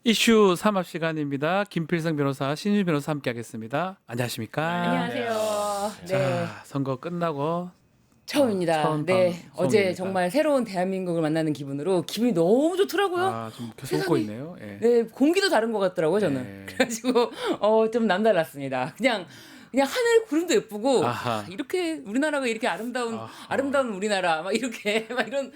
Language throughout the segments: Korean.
이슈 삼합 시간입니다. 김필성 변호사, 신윤 변호사 함께하겠습니다. 안녕하십니까? 안녕하세요. 네, 자, 선거 끝나고 처음입니다. 처음 네, 어제 방송입니다. 정말 새로운 대한민국을 만나는 기분으로 기분이 너무 좋더라고요. 좀 계속 웃고 세상에. 있네요. 예. 네, 공기도 다른 것 같더라고요, 저는. 네. 그래가지고 좀 남달랐습니다. 그냥 하늘 구름도 예쁘고 아하. 이렇게 우리나라가 이렇게 아하. 아름다운 우리나라 막 이렇게 막 이런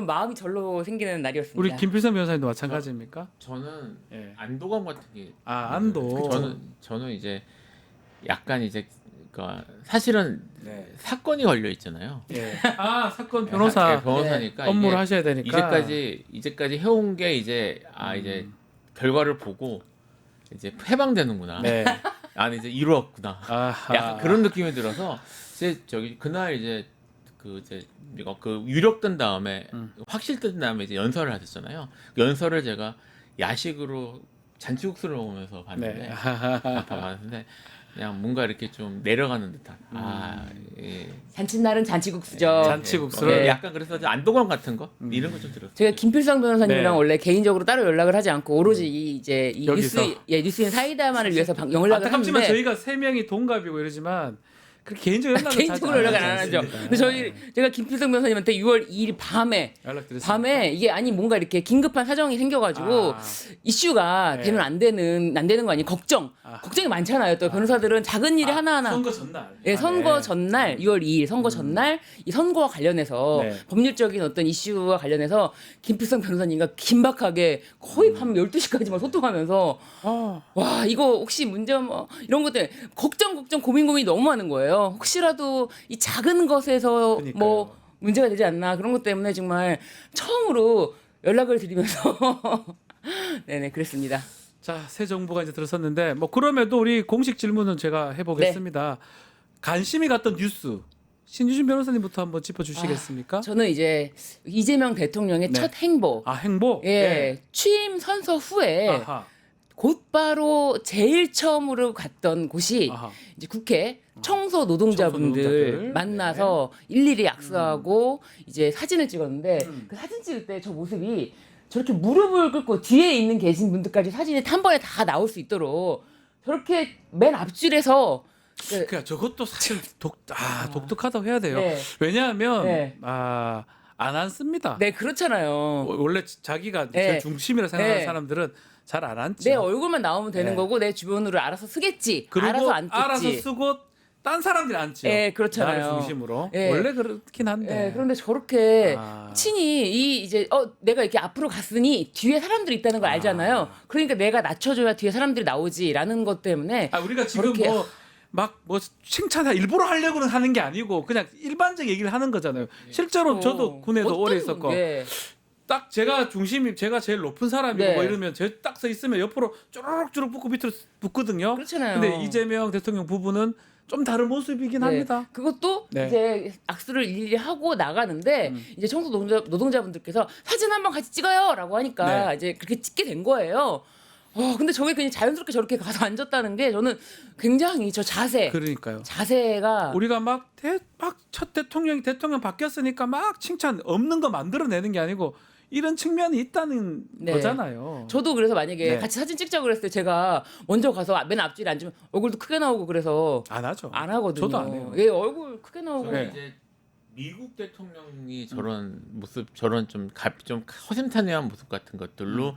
마음이 절로 생기는 날이었습니다. 우리 김필성 변호사님도 마찬가지입니까? 저는 예. 안도감 같은 게 안도. 저는 이제 약간 이제 사실은 네. 사건이 걸려 있잖아요. 예. 사건 변호사 예, 변호사니까 업무를 이게 하셔야 되니까. 이제까지 해온 게 이제 이제 결과를 보고 이제 해방되는구나. 네. 나는 이제 이루었구나. 아하. 약간 그런 느낌이 들어서 이제 그날 이제 그 유력된 다음에 확실된 다음에 이제 연설을 하셨잖아요. 그 연설을 제가 야식으로 잔치국수를 먹으면서 봤는데 네. 봤는데 그냥 뭔가 이렇게 좀 내려가는 듯한 예. 잔칫날은 잔치국수죠. 잔치국수를. 네. 약간 그래서 안도감 같은 거 이런 거 좀 들었어요. 제가 김필성 변호사님이랑 네. 원래 개인적으로 따로 연락을 하지 않고 오로지 이 여기서. 뉴스인 사이다만을 위해서 연락을 안타깝지만 하는데 저희가 세 명이 동갑이고 이러지만 그렇게 개인적 연락을 개인적으로 연락을 안 하죠. 근데 제가 김필성 변호사님한테 6월 2일 연락드렸습니다. 밤에 이게 뭔가 이렇게 긴급한 사정이 생겨가지고 이슈가 네. 되면 안 되는 거 아니에요? 걱정이 많잖아요. 또 변호사들은 작은 일이 하나하나. 선거 전날. 예, 선거 네. 전날 6월 2일 선거 전날 이 선거와 관련해서 네. 법률적인 어떤 이슈와 관련해서 김필성 변호사님과 긴박하게 거의 밤 12시까지만 소통하면서 와 이거 혹시 문제 뭐 이런 것들 걱정 고민이 너무 많은 거예요. 혹시라도 이 작은 것에서 그러니까요. 뭐 문제가 되지 않나 그런 것 때문에 정말 처음으로 연락을 드리면서 네네 그랬습니다. 자, 새 정부가 이제 들어섰는데 뭐 그럼에도 우리 공식 질문은 제가 해보겠습니다. 관심이 갔던 뉴스 신유진 변호사님부터 한번 짚어주시겠습니까? 저는 이제 이재명 대통령의 네. 첫 행보 행보. 예, 취임 선서 후에 아하. 곧바로 제일 처음으로 갔던 곳이 아하. 이제 국회 청소 노동자분들 노동자들. 만나서 일일이 악수하고 이제 사진을 찍었는데 그 사진 찍을 때 저 모습이 저렇게 무릎을 꿇고 뒤에 있는 계신 분들까지 사진이 한 번에 다 나올 수 있도록 저렇게 맨 앞줄에서 그러니까 저것도 사실 독특하다고 해야 돼요. 네. 왜냐하면 네. 안 앉습니다. 네 그렇잖아요. 원래 자기가 네. 제일 중심이라 생각하는 네. 사람들은 잘 안 앉죠. 내 얼굴만 나오면 되는 네. 거고 내 주변으로 알아서 쓰겠지. 그리고 알아서 앉겠지. 알아서 쓰고 딴 사람들이 앉죠. 예, 그렇잖아요. 나를 중심으로. 예. 원래 그렇긴 한데. 예, 그런데 저렇게 아. 친히 이제 내가 이렇게 앞으로 갔으니 뒤에 사람들이 있다는 걸 알잖아요. 그러니까 내가 낮춰줘야 뒤에 사람들이 나오지라는 것 때문에 우리가 지금 저렇게 뭐 칭찬 일부러 하려고는 하는 게 아니고 그냥 일반적 얘기를 하는 거잖아요. 실제로 저도 군에도 오래 있었고 딱 제가 제일 높은 사람이고 네. 뭐 이러면 제 딱 서 있으면 옆으로 쭈르륵 붙고 밑으로 붙거든요. 그렇잖아요. 근데 이재명 대통령 부부는 좀 다른 모습이긴 합니다. 그것도 네. 이제 악수를 일일이 하고 나가는데 이제 청소 노동자분들께서 사진 한번 같이 찍어요라고 하니까 네. 이제 그렇게 찍게 된 거예요. 근데 저게 그냥 자연스럽게 저렇게 가서 앉았다는 게 저는 굉장히 저 그러니까요. 자세가 우리가 막 첫 대통령 바뀌었으니까 막 칭찬 없는 거 만들어내는 게 아니고 이런 측면이 있다는 네. 거잖아요. 저도 그래서 만약에 네. 같이 사진 찍자고 그랬을 때 제가 먼저 가서 맨 앞줄에 앉으면 얼굴도 크게 나오고 그래서 안 하죠. 안 하거든요. 저도 안 해요. 예, 얼굴 크게 나오고. 네. 이제 미국 대통령이 저런 모습, 저런 좀 허심탄회한 모습 같은 것들로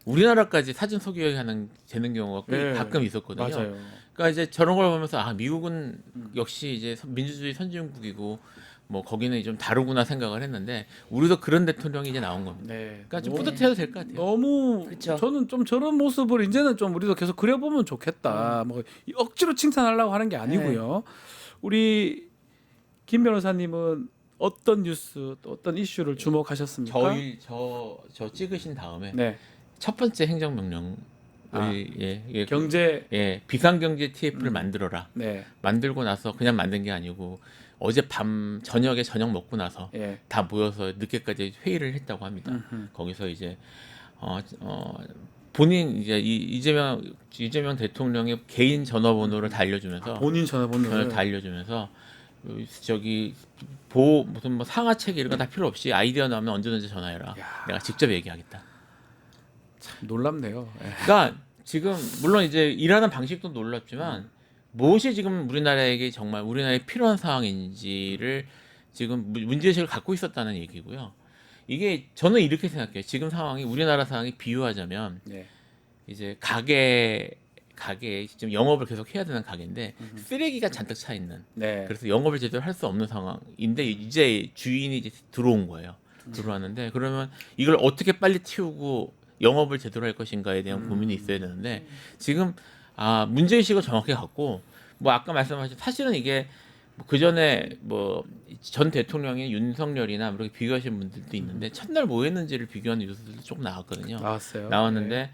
우리나라까지 사진 소개하는 재능 경우가 꽤 네. 가끔 있었거든요. 맞아요. 그러니까 이제 저런 걸 보면서 미국은 역시 이제 민주주의 선진국이고 뭐 거기는 좀 다르구나 생각을 했는데 우리도 그런 대통령이 이제 나온 겁니다. 네. 그러니까 좀 뿌듯해도 될 것 같아요. 너무 그쵸. 저는 좀 저런 모습을 이제는 좀 우리도 계속 그려보면 좋겠다. 뭐 억지로 칭찬하려고 하는 게 아니고요. 우리 김 변호사님은 어떤 뉴스 또 어떤 이슈를 주목하셨습니까? 저 찍으신 다음에 네. 첫 번째 행정명령 경제 비상경제 TF를 만들어라. 네. 만들고 나서 그냥 만든 게 아니고 어제 저녁에 저녁 먹고 나서 예. 다 모여서 늦게까지 회의를 했다고 합니다. 음흠. 거기서 이제 본인 이제 이재명 대통령의 개인 전화번호를 다 알려주면서 본인 전화번호를 다 알려주면서 무슨 뭐 상하책 이런 거 다 필요 없이 아이디어 나오면 언제든지 전화해라. 야. 내가 직접 얘기하겠다. 참 놀랍네요. 예. 그러니까 지금 물론 이제 일하는 방식도 놀랍지만 무엇이 지금 우리나라에게 정말 우리나라에 필요한 상황인지를 지금 문제의식을 갖고 있었다는 얘기고요. 이게 저는 이렇게 생각해요. 지금 상황이 우리나라 상황이 비유하자면 예. 이제 가게 지금 영업을 계속 해야 되는 가게인데 쓰레기가 잔뜩 차 있는. 네. 그래서 영업을 제대로 할 수 없는 상황인데 이제 주인이 이제 들어온 거예요. 들어왔는데 그러면 이걸 어떻게 빨리 틔우고 영업을 제대로 할 것인가에 대한 고민이 있어야 되는데 지금 문제의식을 정확히 갖고 뭐 아까 말씀하신 사실은 이게 그 전에 뭐 전 대통령인 윤석열이나 이렇게 비교하신 분들도 있는데 첫날 뭐 했는지를 비교하는 뉴스들도 조금 나왔거든요. 나왔어요. 나왔는데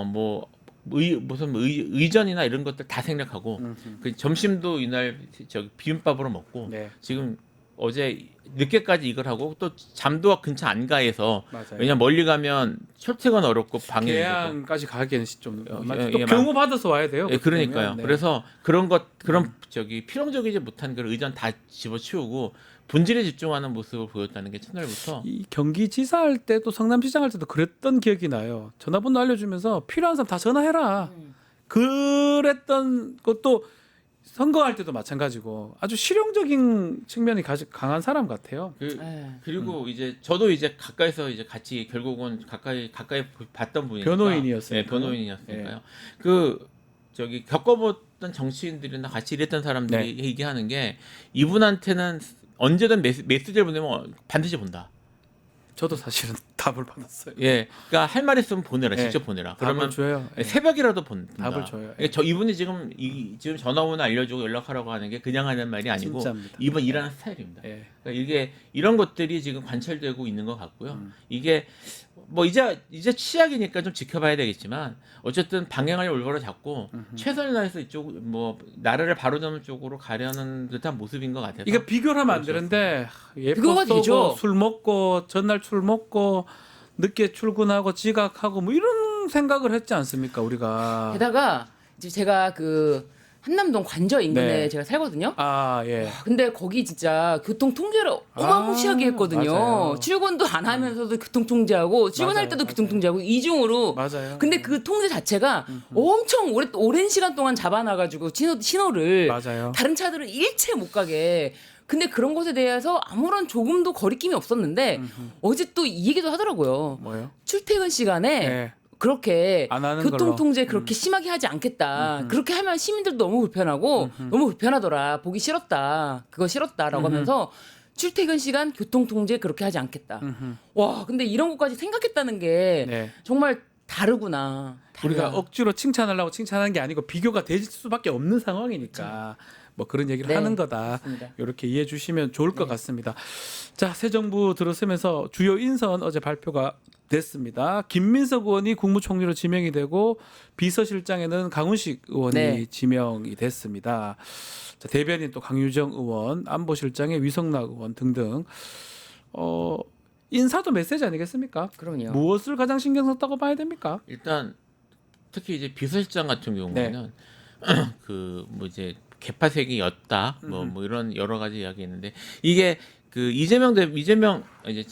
뭐 무슨 의전이나 이런 것들 다 생략하고 그 점심도 이날 저기 비빔밥으로 먹고 네. 지금 어제 늦게까지 이걸 하고 또 잠도 근처 안 가해서 맞아요. 왜냐면 멀리 가면 출퇴근 어렵고 방해 계양까지 가기에는 좀 예, 또 예, 경호 받아서 와야 돼요. 예, 그렇게 그러니까요. 되면. 네. 그래서 그런 저기 필연적이지 못한 그런 의전 다 집어치우고 본질에 집중하는 모습을 보였다는 게 첫날부터 이 경기지사 할 때도 성남시장 할 때도 그랬던 기억이 나요. 전화번호 알려주면서 필요한 사람 다 전화해라. 그랬던 것도 선거할 때도 마찬가지고 아주 실용적인 측면이 강한 사람 같아요. 그리고 이제 저도 이제 가까이서 이제 같이 결국은 가까이 봤던 분이니까 변호인이었어요. 네, 변호인이었으니까요. 그 저기 겪어봤던 정치인들이나 같이 일했던 사람들이 얘기하는 게 이분한테는 언제든 메시지를 보내면 반드시 본다. 저도 사실은 답을 받았어요. 예, 그러니까 할 말 있으면 보내라, 네. 직접 보내라. 답을 그러면 줘요. 예. 새벽이라도 본다. 답을 줘요. 그러니까 저 이분이 지금 지금 전화번호 알려주고 연락하라고 하는 게 그냥 하는 말이 아니고 진짜입니다. 이분 일하는 스타일입니다. 예. 그러니까 이게 이런 것들이 지금 관철되고 있는 것 같고요. 이게 뭐 이제 시작이니까 좀 지켜봐야 되겠지만 어쨌든 방향을 올바로 잡고 최선을 다해서 이쪽 뭐 나라를 바로잡는 쪽으로 가려는 듯한 모습인 것 같아서 이게 비교를 하면 안 되는데 그거가 예뻐 되죠. 술 먹고 전날 술 먹고 늦게 출근하고 지각하고 뭐 이런 생각을 했지 않습니까 우리가. 게다가 이제 제가 그 한남동 관저 인근에 네. 제가 살거든요. 아 예. 근데 거기 진짜 교통 통제를 어마무시하게 했거든요. 맞아요. 출근도 안 하면서도 교통 통제하고 출근할 맞아요, 때도 교통 맞아요. 통제하고 이중으로. 맞아요. 근데 그 통제 자체가 엄청 오랜 시간 동안 잡아놔가지고 신호를 맞아요. 다른 차들은 일체 못 가게. 근데 그런 것에 대해서 아무런 조금도 거리낌이 없었는데 어제 또 이 얘기도 하더라고요. 뭐요? 출퇴근 시간에 네. 그렇게 안 하는 교통 걸로. 통제 그렇게 심하게 하지 않겠다. 그렇게 하면 시민들도 너무 불편하고 너무 불편하더라. 보기 싫었다. 그거 싫었다라고 하면서 출퇴근 시간 교통 통제 그렇게 하지 않겠다. 와, 근데 이런 것까지 생각했다는 게 네. 정말 다르구나. 우리가 달라. 억지로 칭찬하려고 칭찬하는 게 아니고 비교가 될 수밖에 없는 상황이니까 뭐 그런 얘기를 네, 하는 거다. 맞습니다. 이렇게 이해해 주시면 좋을 것 같습니다. 자, 새 정부 들어서면서 주요 인선 어제 발표가 됐습니다. 김민석 의원이 국무총리로 지명이 되고 비서실장에는 강훈식 의원이 네. 지명이 됐습니다. 자, 대변인 또 강유정 의원, 안보실장에 위성락 의원 등등. 인사도 메시지 아니겠습니까? 그럼요. 무엇을 가장 신경 썼다고 봐야 됩니까? 일단 특히 이제 비서실장 같은 경우에는 그 뭐 이제 개파색이었다 뭐 이런 여러 가지 이야기했는데 이게 그 이재명 이제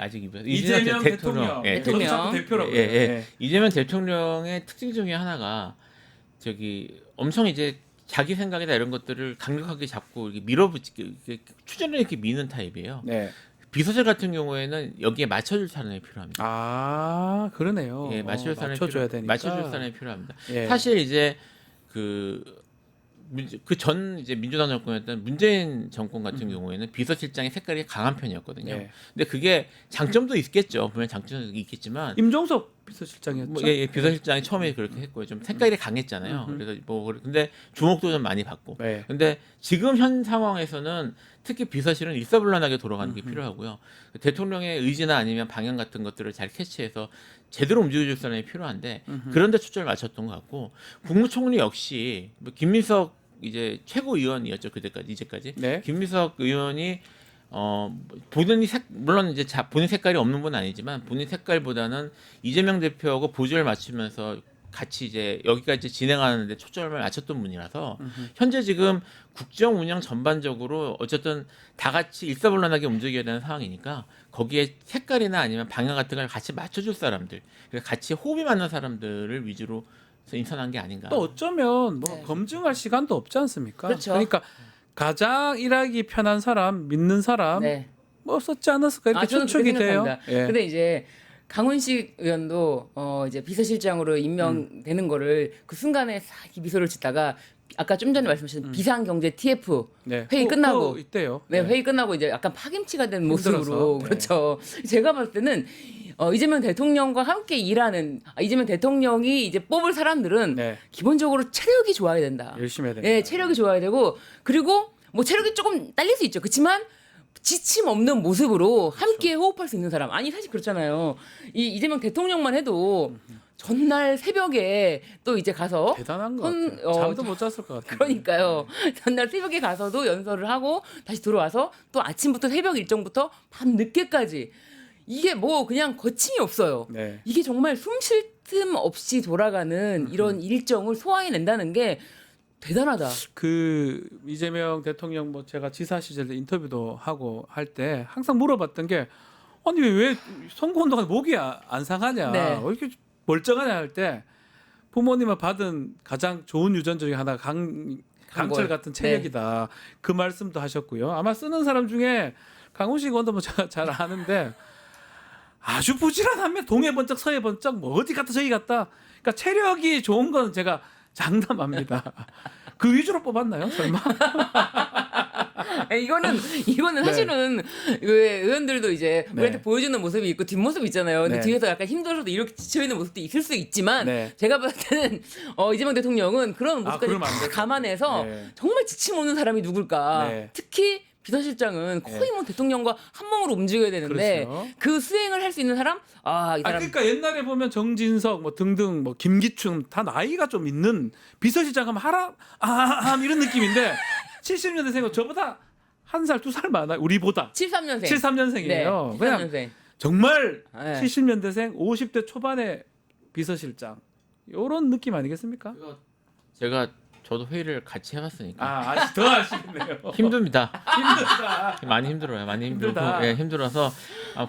아직 이재명 대통령, 예, 대통령. 자꾸 대표라고 예, 그래요. 예. 네. 이재명 대통령의 특징 중에 하나가 저기 엄청 이제 자기 생각이나 이런 것들을 강력하게 잡고 이렇게 추진을 이렇게 미는 타입이에요. 네. 비서실 같은 경우에는 여기에 맞춰줄 사람이 필요합니다. 아, 그러네요. 예, 맞춰줄 사람이 맞춰줘야 되니까. 맞춰줄 사람이 필요합니다. 예. 사실 이제 그 전 이제 민주당 정권이었던 문재인 정권 같은 경우에는 비서실장의 색깔이 강한 편이었거든요. 예. 근데 그게 장점도 있겠죠. 분명 장점도 있겠지만 임종석 비서실장이었죠. 뭐, 예, 비서실장이 처음에 그렇게 했고요. 좀 색깔이 강했잖아요. 그래서 뭐 근데 주목도 좀 많이 받고. 네. 근데 지금 현 상황에서는 특히 비서실은 일사불란하게 돌아가는 게 필요하고요. 대통령의 의지나 아니면 방향 같은 것들을 잘 캐치해서 제대로 움직여줄 사람이 필요한데 그런데 초점을 맞췄던 것 같고 국무총리 역시 뭐 김민석 이제 최고위원이었죠 그때까지 이제까지 네. 김민석 의원이 본인이 물론 이제 본인 색깔이 없는 건 아니지만 본인 색깔보다는 이재명 대표하고 보조를 맞추면서 같이 이제 여기까지 진행하는데 초점을 맞췄던 분이라서 현재 지금 국정 운영 전반적으로 어쨌든 다 같이 일사불란하게 움직여야 되는 상황이니까 거기에 색깔이나 아니면 방향 같은 걸 같이 맞춰줄 사람들, 그래서 같이 호흡이 맞는 사람들을 위주로 인선한 게 아닌가. 또 어쩌면 뭐 네. 검증할 시간도 없지 않습니까? 그렇죠. 그러니까 가장 일하기 편한 사람, 믿는 사람 네. 뭐 썼지 않았을까 이렇게 저는 추측이 그렇게 돼요. 생각합니다. 예. 근데 이제 강훈식 의원도 이제 비서실장으로 임명되는 거를 그 순간에 싹 미소를 짓다가 아까 좀 전에 말씀하신 비상경제 TF 네. 회의 끝나고 또 있대요. 네, 네. 회의 끝나고 이제 약간 파김치가 된 힘들어서. 모습으로 네. 그렇죠. 제가 봤을 때는 이재명 대통령과 함께 일하는 이재명 대통령이 이제 뽑을 사람들은 네. 기본적으로 체력이 좋아야 된다. 열심히 해야 된다. 예, 체력이 좋아야 되고 그리고 뭐 체력이 조금 딸릴 수 있죠. 그렇지만 지침 없는 모습으로 함께 호흡할 수 있는 사람. 아니 사실 그렇잖아요. 이 이재명 대통령만 해도 전날 새벽에 또 이제 가서 대단한 것 손- 같아요. 잠도 못 잤을 것 같아요. 그러니까요. 전날 새벽에 가서도 연설을 하고 다시 들어와서 또 아침부터 새벽 일정부터 밤 늦게까지 이게 뭐 그냥 거침이 없어요. 네. 이게 정말 숨 쉴 틈 없이 돌아가는 이런 일정을 소화해낸다는 게 대단하다. 그 이재명 대통령 뭐 제가 지사 시절 때 인터뷰도 하고 할 때 항상 물어봤던 게 아니 왜 선거운 동안 목이 안 상하냐 네. 왜 이렇게 멀쩡하냐 할 때 부모님을 받은 가장 좋은 유전 중에 하나가 강철 강골. 같은 체력이다. 그 말씀도 하셨고요. 아마 쓰는 사람 중에 강훈식 의원도 뭐 제가 잘 아는데 아주 부지런하면 동해 번쩍 서해 번쩍 뭐 어디 갔다 저기 갔다. 그러니까 체력이 좋은 건 제가 장담합니다. 그 위주로 뽑았나요? 설마? 이거는 네. 사실은 왜 의원들도 이제 네. 우리한테 보여주는 모습이 있고 뒷모습이 있잖아요. 근데 네. 뒤에서 약간 힘들어도 이렇게 지쳐 있는 모습도 있을 수 있지만 네. 제가 봤을 때는 이재명 대통령은 그런 모습까지 그러면 안 다 되죠. 감안해서 네. 정말 지침 없는 사람이 누굴까. 네. 특히 비서실장은 거의 뭐 대통령과 한 몸으로 움직여야 되는데 그렇죠. 그 수행을 할 수 있는 사람 이 사람 그러니까 옛날에 보면 정진석 뭐 등등 뭐 김기춘 다 나이가 좀 있는 비서실장 하면 이런 느낌인데 70년대생은 저보다 한 살 두 살 많아요. 우리보다 73년생. 73년생이에요. 네, 그냥 73년생. 정말 네. 70년대생 50대 초반의 비서실장 이런 느낌 아니겠습니까? 제가 저도 회의를 같이 해봤으니까 아직 더 아시겠네요. 힘듭니다. 힘들다. 많이 힘들어요. 많이 힘들고 힘들다. 예, 힘들어서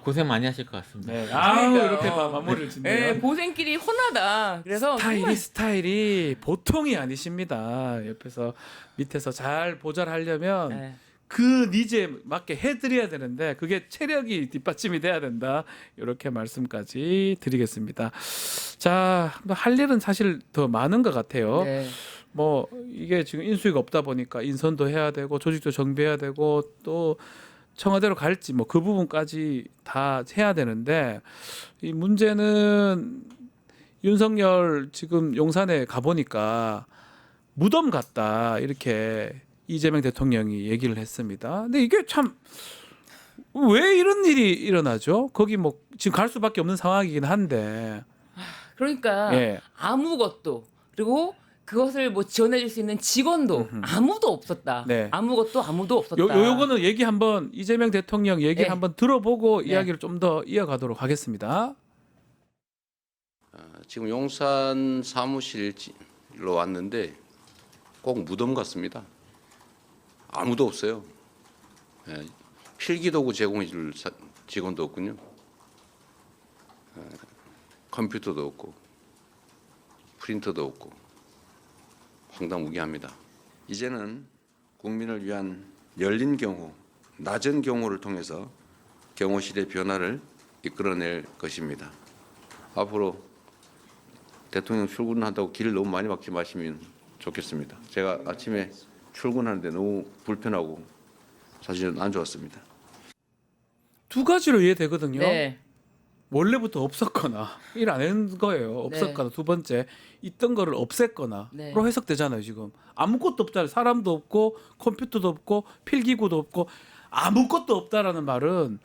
고생 많이 하실 것 같습니다. 네. 그러니까요. 이렇게 마무리를 짓네요. 네, 고생길이 훤하다. 그래서 스타일이 보통이 아니십니다. 옆에서 밑에서 잘 보좌하려면 네. 그 니즈에 맞게 해드려야 되는데 그게 체력이 뒷받침이 돼야 된다. 이렇게 말씀까지 드리겠습니다. 자, 할 일은 사실 더 많은 것 같아요. 네. 뭐 이게 지금 인수위가 없다 보니까 인선도 해야 되고 조직도 정비해야 되고 또 청와대로 갈지 뭐 그 부분까지 다 해야 되는데 이 문제는 윤석열 지금 용산에 가보니까 무덤 같다 이렇게 이재명 대통령이 얘기를 했습니다. 근데 이게 참 왜 이런 일이 일어나죠? 거기 뭐 지금 갈 수밖에 없는 상황이긴 한데 그러니까 예. 아무것도 그리고 그것을 뭐 지원해줄 수 있는 직원도 아무도 없었다. 네. 아무도 없었다. 요거는 얘기 한번 이재명 대통령 얘기를 네. 한번 들어보고 네. 이야기를 좀 더 이어가도록 하겠습니다. 지금 용산 사무실로 왔는데 꼭 무덤 같습니다. 아무도 없어요. 예, 필기도구 제공해줄 직원도 없군요. 컴퓨터도 없고 프린터도 없고 황당무계합니다. 이제는 국민을 위한 열린 경호, 낮은 경호를 통해서 경호실의 변화를 이끌어낼 것입니다. 앞으로 대통령 출근한다고 길 너무 많이 막지 마시면 좋겠습니다. 제가 아침에 출근하는데 너무 불편하고 사실은 안 좋았습니다. 두 가지로 이해되거든요. 네. 원래부터 없었거나 일 안 한 거예요. 없었거나 두 번째 있던 거를 없앴거나로 네. 해석되잖아요. 지금 아무것도 없다. 사람도 없고 컴퓨터도 없고 필기구도 없고 아무것도 없다라는 말은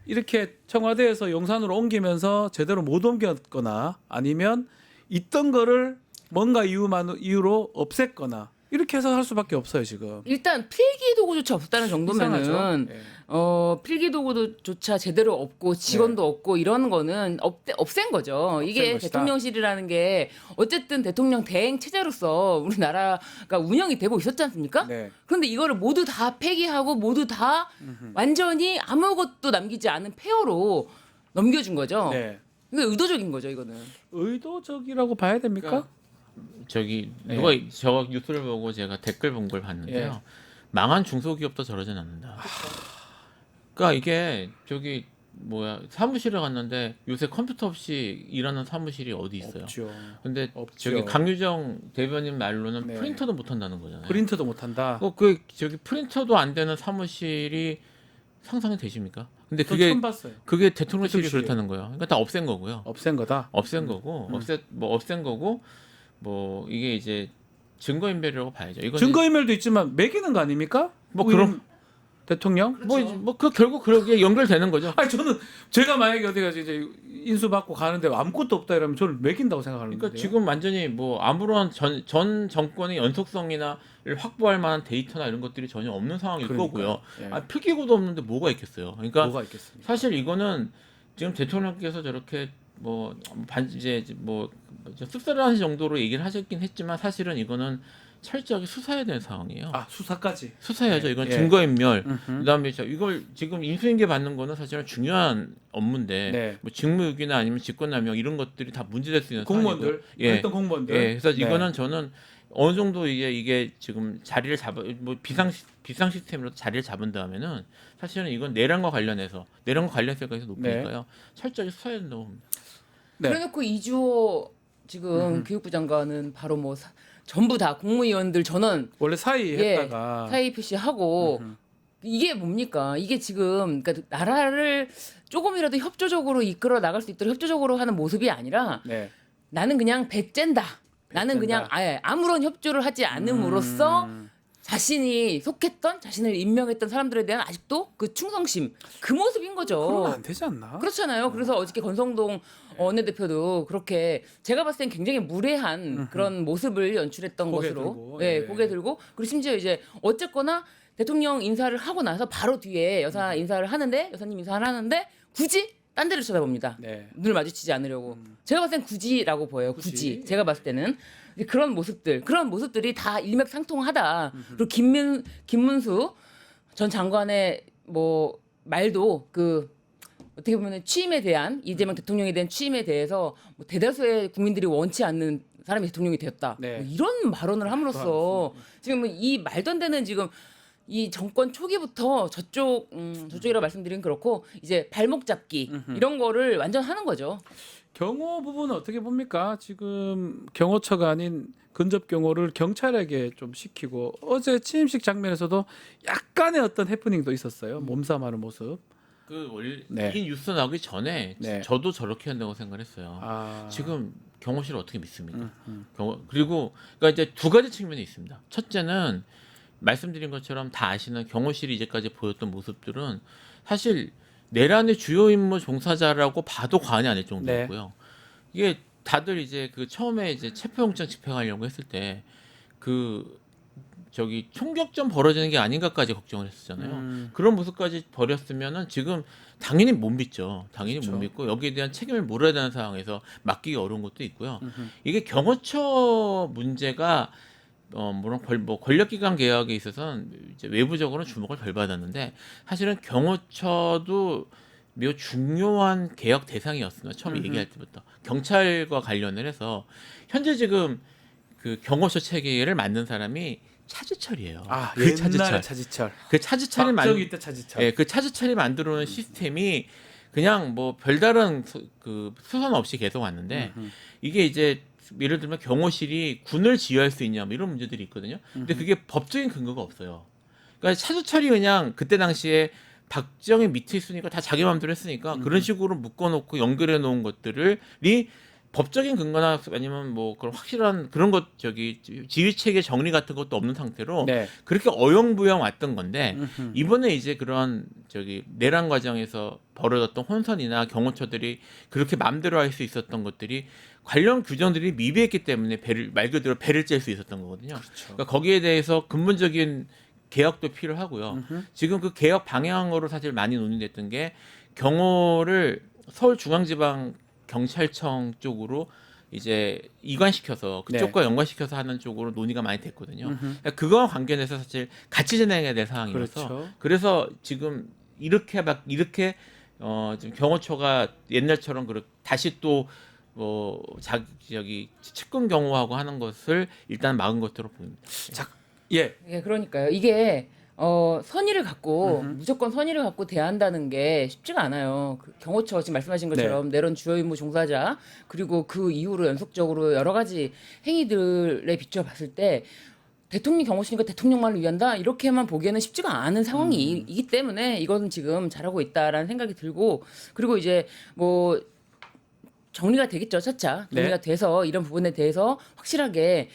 이렇게 청와대에서 용산으로 옮기면서 제대로 못 옮겼거나 아니면 있던 거를 뭔가 이유로 없앴거나 이렇게 해석할 수밖에 없어요 지금. 일단 필기 도구조차 없다는 정도면은 이상하죠? 예. 필기 도구조차 제대로 없고 직원도 없고 이런 거는 없앤 거죠. 이게 것이다. 대통령실이라는 게 어쨌든 대통령 대행 체제로서 우리나라가 운영이 되고 있었지 않습니까? 네. 그런데 이거를 모두 다 폐기하고 모두 다 완전히 아무것도 남기지 않은 폐허로 넘겨준 거죠. 네. 이거 의도적인 거죠, 이거는. 의도적이라고 봐야 됩니까? 저기 네. 누가 저 뉴스를 보고 제가 댓글 본 걸 봤는데요. 예. 망한 중소기업도 저러진 않는다. 그러니까 이게 저기 뭐야 사무실에 갔는데 요새 컴퓨터 없이 일하는 사무실이 어디 있어요? 없죠. 근데 없죠. 저기 강유정 대변인 말로는 네. 프린터도 못 한다는 거잖아요. 프린트도 못한다. 그 저기 프린터도 안 되는 사무실이 상상이 되십니까? 근데 저 그게 처음 봤어요. 그게 대통령실이 대통령실이에요. 그렇다는 거예요. 그러니까 다 없앤 거고요. 없앤 거다. 없앤 거고 없앤 거고 뭐 이게 이제 증거인멸이라고 봐야죠. 이건 증거인멸도 있지만 매기는 거 아닙니까? 뭐 후임 그럼- 대통령? 뭐그 결국 그러게 연결되는 거죠. 아니 저는 제가 만약에 어디 가서 이제 인수 받고 가는데 아무것도 없다 이러면 저는 매긴다고 생각하는데. 그러니까 지금 완전히 뭐 아무런 전 정권의 연속성이나를 확보할 만한 데이터나 이런 것들이 전혀 없는 상황일 거고요. 예. 필기구도 없는데 뭐가 있겠어요. 그러니까 뭐가 있겠습니까? 사실 이거는 지금 대통령께서 저렇게 뭐 이제 뭐 씁쓸한 정도로 얘기를 하셨긴 했지만 사실은 이거는 철저하게 수사해야 되는 상황이에요. 아 수사까지. 수사해야죠. 이건 예. 증거인멸. 음흠. 그다음에 이걸 지금 인수인계 받는 거는 사실은 중요한 업무인데 네. 뭐 직무유기나 아니면 직권남용 이런 것들이 다 문제될 수 있는 공무원들, 상황이고. 예. 했던 공무원들. 예. 그래서 네. 이거는 저는 어느 정도 이게 지금 자리를 잡아 뭐 비상 시스템으로 자리를 잡은 다음에는 사실은 이건 내란과 관련해서 내란과 관련성이 높으니까요. 철저히 수사해야 된다고 봅니다. 네. 그래놓고 이주호 지금 교육부 장관은 바로 뭐 전부 다 국무위원들 전원 원래 사이 예, 했다가 사의 표시하고 이게 뭡니까? 이게 지금 그러니까 나라를 조금이라도 협조적으로 이끌어 나갈 수 있도록 협조적으로 하는 모습이 아니라 네. 나는 그냥 배쨘다. 나는 그냥 아예 아무런 협조를 하지 않음으로써 자신이 속했던 자신을 임명했던 사람들에 대한 아직도 그 충성심 그 모습인 거죠. 그러면 안 되지 않나? 그렇잖아요. 그래서 어저께 권성동 원내대표도 그렇게 제가 봤을 땐 굉장히 무례한 그런 모습을 연출했던 고개 것으로 들고, 예, 예. 고개 들고 그리고 심지어 이제 어쨌거나 대통령 인사를 하고 나서 바로 뒤에 여사 인사를 하는데 여사님 인사를 하는데 굳이 딴 데를 쳐다봅니다. 네. 눈을 마주치지 않으려고. 제가 봤을 땐 굳이라고 보여요. 굳이. 굳이. 제가 봤을 때는 이제 그런 모습들이 다 일맥상통하다. 그리고 김문수 전 장관의 뭐 말도 그 어떻게 보면 취임에 대한 이재명 대통령에 대한 취임에 대해서 뭐 대다수의 국민들이 원치 않는 사람이 대통령이 되었다. 네. 뭐 이런 발언을 함으로써 지금 이 말도 안 되는 지금 이 정권 초기부터 저쪽이라고 말씀드리긴 그렇고 이제 발목 잡기 이런 거를 완전 하는 거죠. 경호 부분은 어떻게 봅니까? 지금 경호처가 아닌 근접 경호를 경찰에게 좀 시키고 어제 취임식 장면에서도 약간의 어떤 해프닝도 있었어요. 몸싸움하는 모습. 이 뉴스 나오기 전에 네. 저도 저렇게 한다고 생각했어요. 지금 경호실을 어떻게 믿습니까? 그리고 그러니까 이제 두 가지 측면이 있습니다. 첫째는 말씀드린 것처럼 다 아시는 경호실이 이제까지 보였던 모습들은 사실 내란의 주요 임무 종사자라고 봐도 과언이 아닐 정도였고요. 이게 다들 이제 그 처음에 이제 체포영장 집행하려고 했을 때 그 저기 총격전 벌어지는 게 아닌가까지 걱정을 했었잖아요. 그런 모습까지 벌였으면은 지금 당연히 못 믿죠. 당연히 그렇죠. 못 믿고 여기에 대한 책임을 물어야 되는 상황에서 맡기기 어려운 것도 있고요. 이게 경호처 문제가 물론 권력기관 개혁에 있어서는 이제 외부적으로는 주목을 덜 받았는데 사실은 경호처도 매우 중요한 개혁 대상이었습니다. 처음에 얘기할 때부터 경찰과 관련을 해서 현재 지금 그 경호처 체계를 만든 사람이 차지철이에요. 그 옛날에 차지철. 그 차지철이 박정희 때 차지철. 예, 그 차지철이 만들어놓은 시스템이 그냥 뭐 별다른 그 수선 없이 계속 왔는데 이게 이제 예를 들면 경호실이 군을 지휘할 수 있냐 뭐 이런 문제들이 있거든요. 근데 그게 법적인 근거가 없어요. 그러니까 차주철이 그냥 그때 당시에 박정희 밑에 있으니까 다 자기 마음대로 했으니까 그런 식으로 묶어놓고 연결해 놓은 것들이 법적인 근거나 아니면 뭐 그런 확실한 그런 것 지휘 체계 정리 같은 것도 없는 상태로 네. 그렇게 어영부영 왔던 건데 이번에 이제 그런 내란 과정에서 벌어졌던 혼선이나 경호처들이 그렇게 마음대로 할 수 있었던 것들이 관련 규정들이 미비했기 때문에 말 그대로 배를 짤 수 있었던 거거든요. 그렇죠. 그러니까 거기에 대해서 근본적인 개혁도 필요하고요. 지금 그 개혁 방향으로 사실 많이 논의됐던 게 경호를 서울중앙지방경찰청 쪽으로 이제 이관시켜서 그쪽과 연관시켜서 하는 쪽으로 논의가 많이 됐거든요. 그러니까 그거와 관련해서 사실 같이 진행해야 될 상황이라서 그렇죠. 그래서 지금 이렇게 지금 경호처가 옛날처럼 다시 또 저기 측근 경호하고 하는 것을 일단 막은 것으로 보입니다. 예. 예, 그러니까요. 이게 선의를 갖고 무조건 선의를 갖고 대한다는 게 쉽지가 않아요. 그 경호처 지금 말씀하신 것처럼 내란 주요 임무 종사자 그리고 그 이후로 연속적으로 여러 가지 행위들에 비춰 봤을 때 대통령 경호실이니까 대통령만을 위한다 이렇게만 보기에는 쉽지가 않은 상황이기 때문에 이거는 지금 잘하고 있다라는 생각이 들고 그리고 이제 뭐 정리가 되겠죠, 차차 정리가 돼서 이런 부분에 대해서 확실하게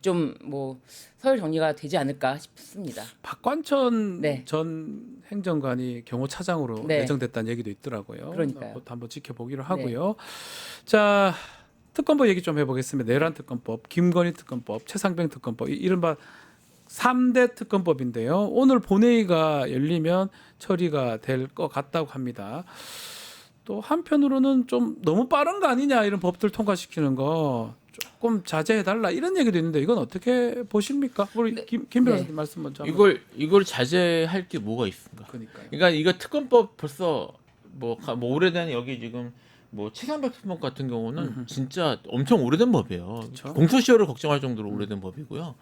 좀 뭐 서열 정리가 되지 않을까 싶습니다. 박관천 네. 전 행정관이 경호차장으로 네. 내정됐다는 얘기도 있더라고요. 그러니까요. 그것도 한번 지켜보기로 하고요. 자, 특검법 얘기 좀 해보겠습니다. 내란 특검법, 김건희 특검법, 최상병 특검법, 이른바 3대 특검법인데요. 오늘 본회의가 열리면 처리가 될 것 같다고 합니다. 또 한편으로는 좀 너무 빠른 거 아니냐 이런 법들 통과시키는 거 조금 자제해달라 이런 얘기도 있는데 이건 어떻게 보십니까? 우리 김 변호사님 말씀 먼저. 한번. 이걸 자제할 게 뭐가 있습니까? 그러니까요. 그러니까 이거 특검법 벌써 뭐 오래된 여기 지금 뭐 최상병 특검법 같은 경우는 진짜 엄청 오래된 법이에요. 그쵸? 공소시효를 걱정할 정도로 오래된 법이고요.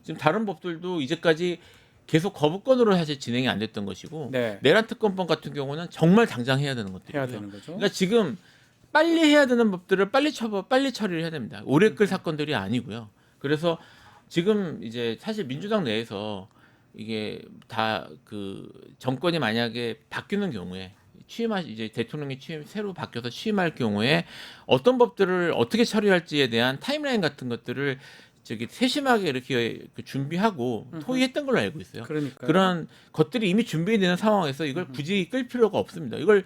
지금 다른 법들도 이제까지 계속 거부권으로 사실 진행이 안 됐던 것이고 네. 내란 특검법 같은 경우는 정말 당장 해야 되는 것들이고요. 해야 되는 거죠. 그러니까 지금 빨리 해야 되는 법들을 빨리 처리를 해야 됩니다. 오래 끌 사건들이 아니고요. 그래서 지금 이제 사실 민주당 내에서 이게 다 그 정권이 만약에 바뀌는 경우에 이제 대통령이 새로 바뀌어서 취임할 경우에 어떤 법들을 어떻게 처리할지에 대한 타임라인 같은 것들을 세심하게 이렇게 준비하고 토의했던 걸로 알고 있어요. 그러니까 그런 것들이 이미 준비되는 상황에서 이걸 굳이 끌 필요가 없습니다. 이거를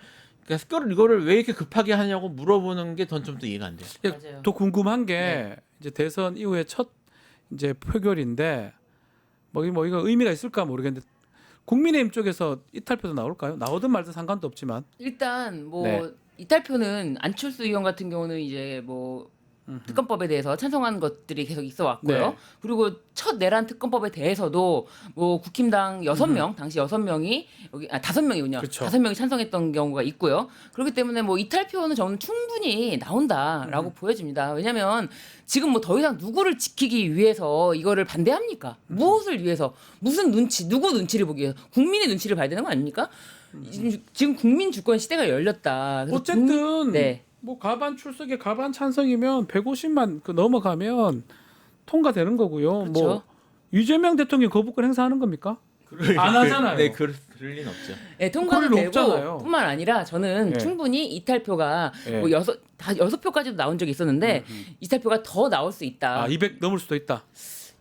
왜 이렇게 급하게 하냐고 물어보는 게 전 좀 더 이해가 안 돼요. 맞아요. 또 궁금한 게 네. 이제 대선 이후에 첫 이제 표결인데 뭐 이거 의미가 있을까 모르겠는데 국민의힘 쪽에서 이탈표도 나올까요? 나오든 말든 상관도 없지만. 일단 뭐 네. 이탈표는 안철수 의원 같은 경우는 이제 뭐 특검법에 대해서 찬성하는 것들이 계속 있어 왔고요. 네. 그리고 첫 내란 특검법에 대해서도 뭐 국힘당 6명, 당시 6명이 여기 5명이군요. 그쵸. 5명이 찬성했던 경우가 있고요. 그렇기 때문에 뭐 이탈표는 저는 충분히 나온다라고 보여집니다. 왜냐면 지금 뭐 더 이상 누구를 지키기 위해서 이거를 반대합니까? 무엇을 위해서? 무슨 누구 눈치를 보기 위해서? 국민의 눈치를 봐야 되는 거 아닙니까? 지금 국민 주권 시대가 열렸다. 그래서 어쨌든 네. 뭐 가반 출석에 가반 찬성이면 150만 넘어가면 통과되는 거고요. 그렇죠. 뭐 이재명 대통령이 거부권 행사하는 겁니까? 안 하잖아요. 네, 그럴 리는 없죠. 네, 통과는 그럴 리 되고 없잖아요. 뿐만 아니라 저는 네. 충분히 이탈표가 네. 뭐 6표까지도 나온 적이 있었는데 이탈표가 더 나올 수 있다. 200 넘을 수도 있다.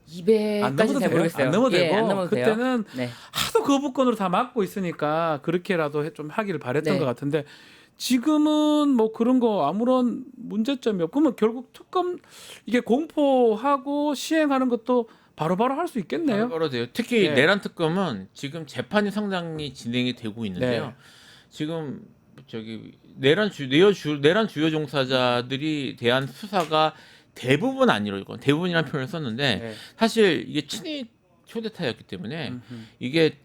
200까지 안 넘어도 잘 돼요. 모르겠어요. 안 넘어도 예, 되고 안 넘어도 돼요. 그때는 네. 하도 거부권으로 다 막고 있으니까 그렇게라도 좀 하기를 바랬던 네. 것 같은데 지금은 뭐 그런 거 아무런 문제점이 없고 그러면 결국 특검 이게 공포하고 시행하는 것도 바로바로 할 수 있겠네요. 바로 돼요. 특히 네. 내란 특검은 지금 재판이 상당히 진행이 되고 있는데요. 네. 지금 내란 주요 종사자들이 대한 수사가 대부분 안 이루어지고 대부분이라는 표현을 썼는데 네. 사실 이게 친위 초대타였기 때문에 이게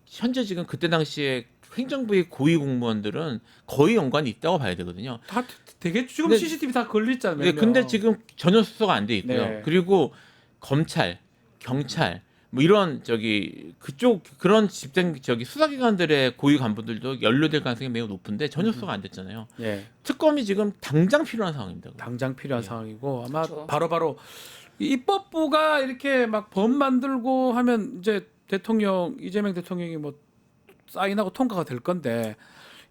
현재 지금 그때 당시에 행정부의 고위 공무원들은 거의 연관이 있다고 봐야 되거든요. 다 되게 지금 네. CCTV 다 걸렸잖아요. 네, 근데 지금 전혀 수사가 안 돼 있고요. 네. 그리고 검찰, 경찰 뭐 이런 그쪽 그런 집행 수사기관들의 고위 간부들도 연루될 가능성이 매우 높은데 전혀 수사가 안 됐잖아요. 예. 특검이 지금 당장 필요한 상황입니다. 당장 필요한 예. 상황이고 아마 그렇죠. 바로바로 입법부가 이렇게 막 법 만들고 하면 이제 이재명 대통령이 뭐 사인하고 통과가 될 건데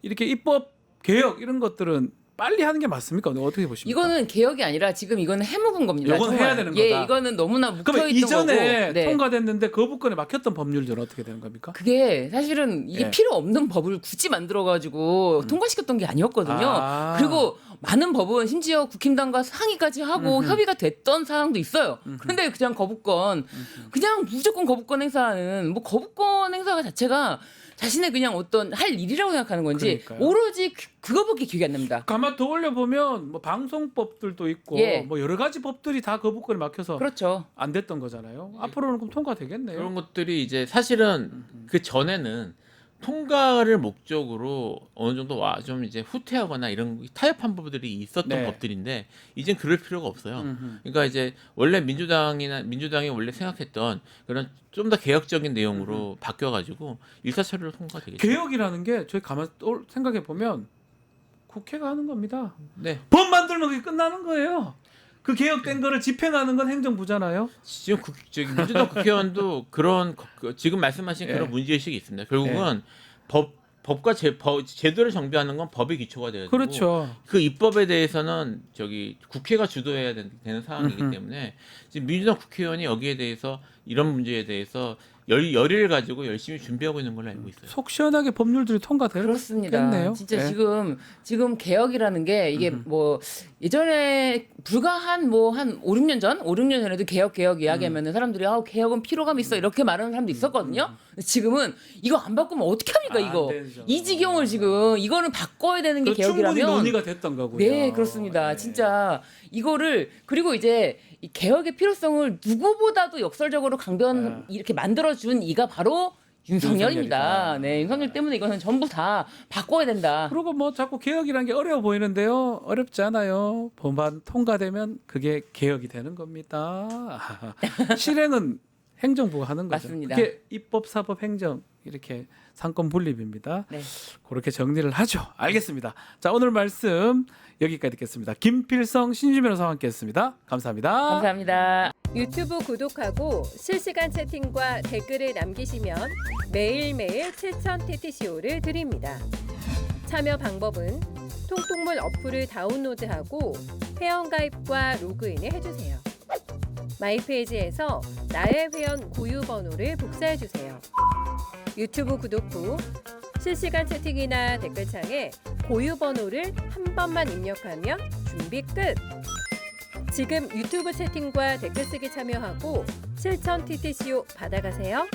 이렇게 입법 개혁 이런 것들은 빨리 하는 게 맞습니까? 어떻게 보십니까? 이거는 개혁이 아니라 지금 이거는 해묵은 겁니다. 이건 정말. 해야 되는 예, 거다. 이거는 너무나 묵혀 그러면 있던 이전에 거고. 네. 통과됐는데 거부권에 막혔던 법률들은 어떻게 되는 겁니까? 그게 사실은 이게 예. 필요 없는 법을 굳이 만들어 가지고 통과시켰던 게 아니었거든요. 아. 그리고 많은 법은 심지어 국힘당과 상의까지 하고 협의가 됐던 사항도 있어요. 그런데 그냥 거부권, 그냥 무조건 거부권 행사하는 뭐 거부권 행사가 자체가 자신의 그냥 어떤 할 일이라고 생각하는 건지 그러니까요. 오로지 그거밖에 기억이 안 납니다. 가만 더 올려 보면 뭐 방송법들도 있고 예. 뭐 여러 가지 법들이 다 거부권에 막혀서 그렇죠. 안 됐던 거잖아요. 앞으로는 그럼 통과되겠네요. 그런 것들이 이제 사실은 그 전에는 통과를 목적으로 어느 정도 와 좀 이제 후퇴하거나 이런 타협한 부분들이 있었던 네. 법들인데 이젠 그럴 필요가 없어요. 음흠. 그러니까 이제 원래 민주당이 원래 생각했던 그런 좀 더 개혁적인 내용으로 바뀌어가지고 일사천리로 통과되겠죠. 개혁이라는 게 저희 가만 생각해 보면 국회가 하는 겁니다. 네. 법 만들면 그게 끝나는 거예요. 그 개혁된 거를 집행하는 건 행정부잖아요. 지금 저기 민주당 국회의원도 그런 지금 말씀하신 예. 그런 문제의식이 있습니다. 결국은 법과 제도를 정비하는 건 법의 기초가 되어야 되고 그렇죠. 그 입법에 대해서는 저기 국회가 주도해야 되는 상황이기 때문에 지금 민주당 국회의원이 여기에 대해서 이런 문제에 대해서 열의를 가지고 열심히 준비하고 있는 걸로 알고 있어요. 속 시원하게 법률들이 통과되겠네요. 그렇습니다. 진짜 예. 지금 개혁이라는 게 이게 뭐 예전에 불과 한 5, 6년 전에도 개혁 이야기하면은 사람들이 개혁은 피로감 있어 이렇게 말하는 사람도 있었거든요. 근데 지금은 이거 안 바꾸면 어떻게 합니까 안 이거? 되죠. 이 지경을 지금 이거는 바꿔야 되는 게 그 충분히 개혁이라면 논의가 됐던 거고요. 네, 그렇습니다. 네. 진짜 이거를 그리고 이제 이 개혁의 필요성을 누구보다도 역설적으로 이렇게 만들어준 이가 바로 윤석열입니다. 윤석열이다. 네, 윤석열 때문에 이거는 전부 다 바꿔야 된다. 그리고 뭐 자꾸 개혁이란 게 어려워 보이는데요. 어렵지 않아요. 법안 통과되면 그게 개혁이 되는 겁니다. 실행은 행정부가 하는 거죠. 맞습니다. 그게 입법, 사법, 행정 이렇게 상권 분립입니다. 네. 그렇게 정리를 하죠. 알겠습니다. 자, 오늘 말씀 여기까지 듣겠습니다. 김필성 신주 변호사와 함께했습니다. 감사합니다. 감사합니다. 유튜브 구독하고 실시간 채팅과 댓글을 남기시면 매일매일 7,000TTCO를 드립니다. 참여 방법은 통통물 어플을 다운로드하고 회원가입과 로그인을 해주세요. 마이페이지에서 나의 회원 고유 번호를 복사해주세요. 유튜브 구독 후 실시간 채팅이나 댓글창에 고유 번호를 한 번만 입력하면 준비 끝! 지금 유튜브 채팅과 댓글 쓰기 참여하고 실천 TTCO 받아가세요.